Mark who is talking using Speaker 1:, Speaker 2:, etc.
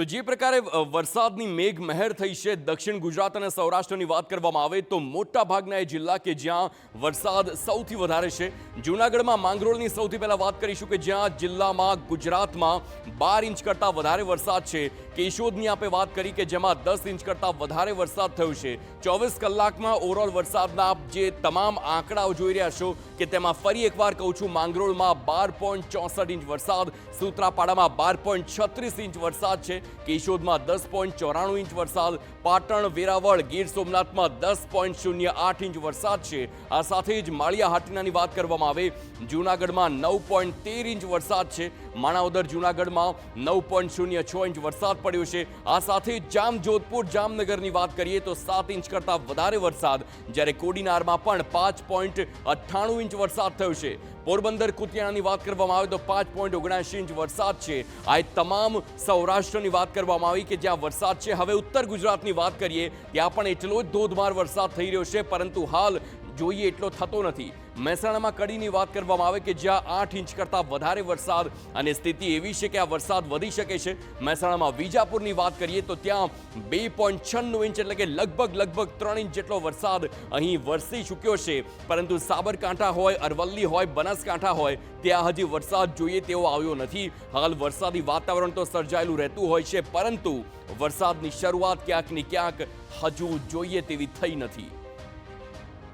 Speaker 1: તો જે પ્રકારે વરસાદની મેઘ મહેર થઈ છે દક્ષિણ ગુજરાત અને સૌરાષ્ટ્રની વાત કરવામાં આવે તો મોટા ભાગના એ જિલ્લા કે જ્યાં વરસાદ સૌથી વધારે છે. જૂનાગઢમાં માંગરોળની સૌથી પહેલા વાત કરીશું કે જ્યાં જિલ્લામાં ગુજરાતમાં 12 ઇંચ કરતાં વધારે વરસાદ છે. કેશોદની આપણે વાત કરી કે જેમાં 10 ઇંચ કરતાં વધારે વરસાદ થયો છે. 24 કલાકમાં ઓવરઓલ વરસાદના જે તમામ આંકડાઓ જોઈ રહ્યા છો કે તેમાં ફરી એકવાર કહું છું, માંગરોળમાં 12.64 ઇંચ વરસાદ, સૂત્રાપાડામાં 12.36 ઇંચ વરસાદ છે, કેશોદમાં 10.94 ઇંચ વરસાદ, પાટણ, વેરાવળ, ગીર સોમનાથમાં 10.08 ઇંચ વરસાદ છે. આ સાથે જ માળિયા હાટીનાની વાત કરવામાં આવે જૂનાગઢમાં 9.13 ઇંચ વરસાદ છે, માણાવદર જૂનાગઢમાં 9.06 ઇંચ વરસાદ પડ્યો છે. આ સાથે જામજોધપુર જામનગરની વાત કરીએ તો 7 ઇંચ કરતાં વધારે વરસાદ, જ્યારે કોડીનારમાં પણ 5.98 ઇંચ વરસાદ થયો છે. પોરબંદર કુતિયાણાની વાત કરવામાં આવે તો 5.79 ઇંચ વરસાદ છે. આ તમામ સૌરાષ્ટ્રની વાત કરવામાં આવી કે જ્યાં વરસાદ છે. હવે ઉત્તર ગુજરાતની વાત કરીએ ત્યાં પણ એટલો જ ધોધમાર વરસાદ થઈ રહ્યો છે, પરંતુ હાલ જોઈએ એટલો થતો નથી. મહેસાણામાં કડીની વાત કરવામાં આવે કે જ્યાં 8 ઇંચ કરતાં વધારે વરસાદ અને સ્થિતિ એવી છે કે આ વરસાદ વધી શકે છે. મહેસાણામાં વિજાપુરની વાત કરીએ તો ત્યાં 2.96 ઇંચ એટલે કે લગભગ 3 ઇંચ જેટલો વરસાદ અહીં વરસી ચૂક્યો છે. પરંતુ સાબરકાંઠા હોય, અરવલ્લી હોય, બનાસકાંઠા હોય ત્યાં હજી વરસાદ જોઈએ તેવો આવ્યો નથી. હાલ વરસાદી વાતાવરણ તો સર્જાયેલું રહેતું હોય છે, પરંતુ વરસાદની શરૂઆત ક્યાંક ને ક્યાંક હજુ જોઈએ તેવી થઈ નથી.